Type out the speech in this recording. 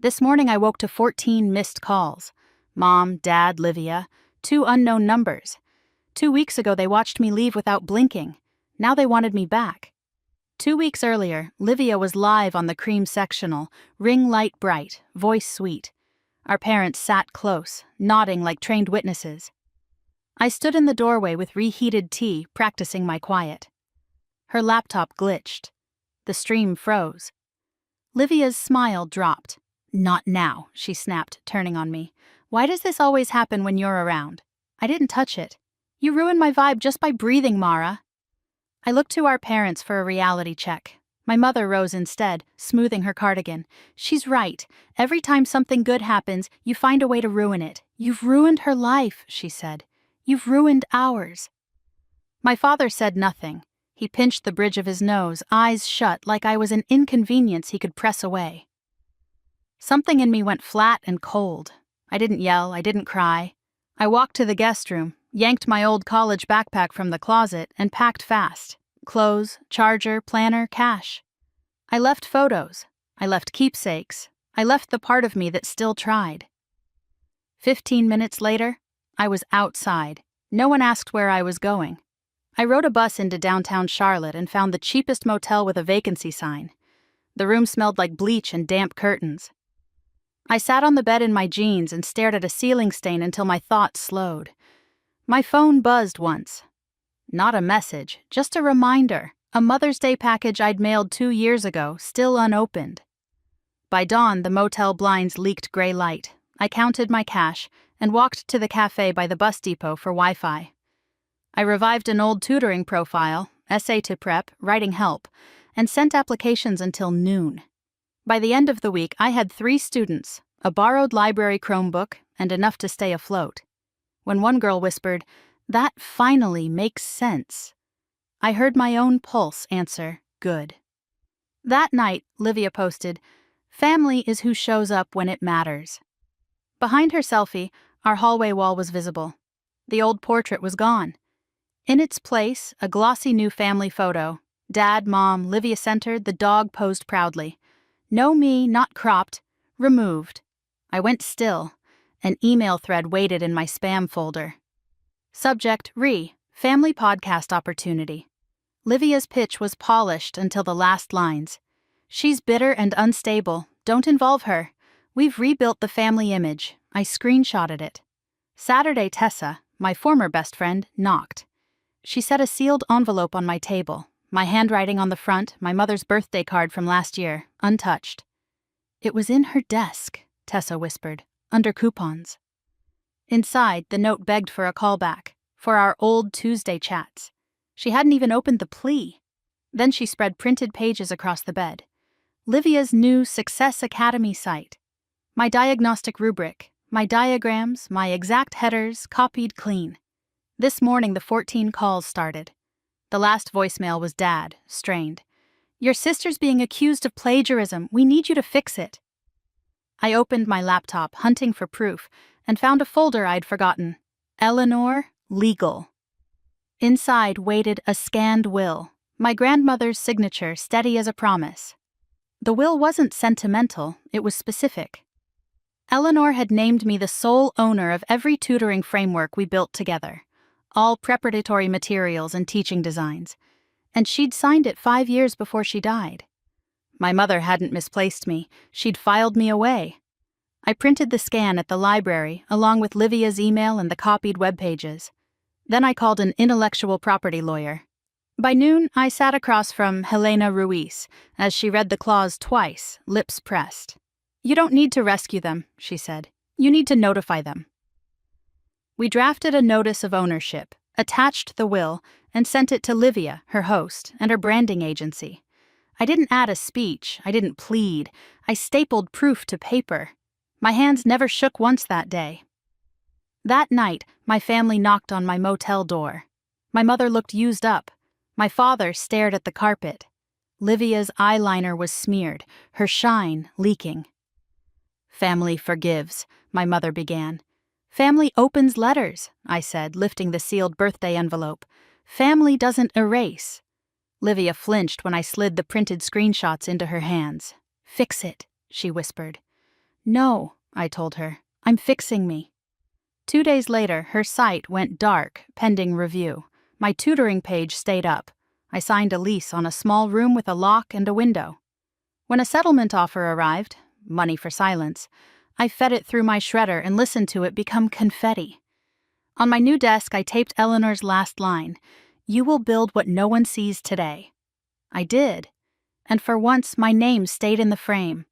This morning I woke to 14 missed calls. Mom, Dad, Livia, 2 unknown numbers. 2 weeks ago they watched me leave without blinking. Now they wanted me back. 2 weeks earlier, Livia was live on the cream sectional, ring light bright, voice sweet. Our parents sat close, nodding like trained witnesses. I stood in the doorway with reheated tea, practicing my quiet. Her laptop glitched. The stream froze. Livia's smile dropped. "Not now," she snapped, turning on me. "Why does this always happen when you're around? I didn't touch it. You ruined my vibe just by breathing, Mara." I looked to our parents for a reality check. My mother rose instead, smoothing her cardigan. "She's right. Every time something good happens, you find a way to ruin it. You've ruined her life," she said. "You've ruined ours." My father said nothing. He pinched the bridge of his nose, eyes shut like I was an inconvenience he could press away. Something in me went flat and cold. I didn't yell, I didn't cry. I walked to the guest room, yanked my old college backpack from the closet, and packed fast. Clothes, charger, planner, cash. I left photos. I left keepsakes. I left the part of me that still tried. 15 minutes later, I was outside. No one asked where I was going. I rode a bus into downtown Charlotte and found the cheapest motel with a vacancy sign. The room smelled like bleach and damp curtains. I sat on the bed in my jeans and stared at a ceiling stain until my thoughts slowed. My phone buzzed once. Not a message, just a reminder, a Mother's Day package I'd mailed 2 years ago, still unopened. By dawn, the motel blinds leaked gray light. I counted my cash and walked to the cafe by the bus depot for Wi-Fi. I revived an old tutoring profile, essay to prep, writing help, and sent applications until noon. By the end of the week, I had 3 students, a borrowed library Chromebook, and enough to stay afloat. When one girl whispered, "That finally makes sense," I heard my own pulse answer, "Good." That night, Livia posted, "Family is who shows up when it matters." Behind her selfie, our hallway wall was visible. The old portrait was gone. In its place, a glossy new family photo. Dad, Mom, Livia centered, the dog posed proudly. No me, not cropped, removed. I went still. An email thread waited in my spam folder. Subject, family podcast opportunity. Livia's pitch was polished until the last lines. "She's bitter and unstable. Don't involve her. We've rebuilt the family image." I screenshotted it. Saturday, Tessa, my former best friend, knocked. She set a sealed envelope on my table, my handwriting on the front, my mother's birthday card from last year, untouched. "It was in her desk," Tessa whispered, "under coupons." Inside, the note begged for a callback, for our old Tuesday chats. She hadn't even opened the plea. Then she spread printed pages across the bed. Livia's new Success Academy site. My diagnostic rubric, my diagrams, my exact headers, copied clean. This morning the 14 calls started. The last voicemail was Dad, strained. "Your sister's being accused of plagiarism. We need you to fix it." I opened my laptop, hunting for proof, and found a folder I'd forgotten. Eleanor, legal. Inside waited a scanned will, my grandmother's signature steady as a promise. The will wasn't sentimental, it was specific. Eleanor had named me the sole owner of every tutoring framework we built together, all preparatory materials and teaching designs, and she'd signed it 5 years before she died. My mother hadn't misplaced me, she'd filed me away. I printed the scan at the library, along with Livia's email and the copied web pages. Then I called an intellectual property lawyer. By noon, I sat across from Helena Ruiz, as she read the clause twice, lips pressed. "You don't need to rescue them," she said. "You need to notify them." We drafted a notice of ownership, attached the will, and sent it to Livia, her host, and her branding agency. I didn't add a speech, I didn't plead, I stapled proof to paper. My hands never shook once that day. That night, my family knocked on my motel door. My mother looked used up. My father stared at the carpet. Livia's eyeliner was smeared, her shine leaking. "Family forgives," my mother began. "Family opens letters," I said, lifting the sealed birthday envelope. "Family doesn't erase." Livia flinched when I slid the printed screenshots into her hands. "Fix it," she whispered. No, I told her. I'm fixing me. 2 days later, her site went dark, pending review. My tutoring page stayed up. I signed a lease on a small room with a lock and a window. When a settlement offer arrived, money for silence, I fed it through my shredder and listened to it become confetti. On my new desk, I taped Eleanor's last line, "You will build what no one sees today." I did, and for once my name stayed in the frame.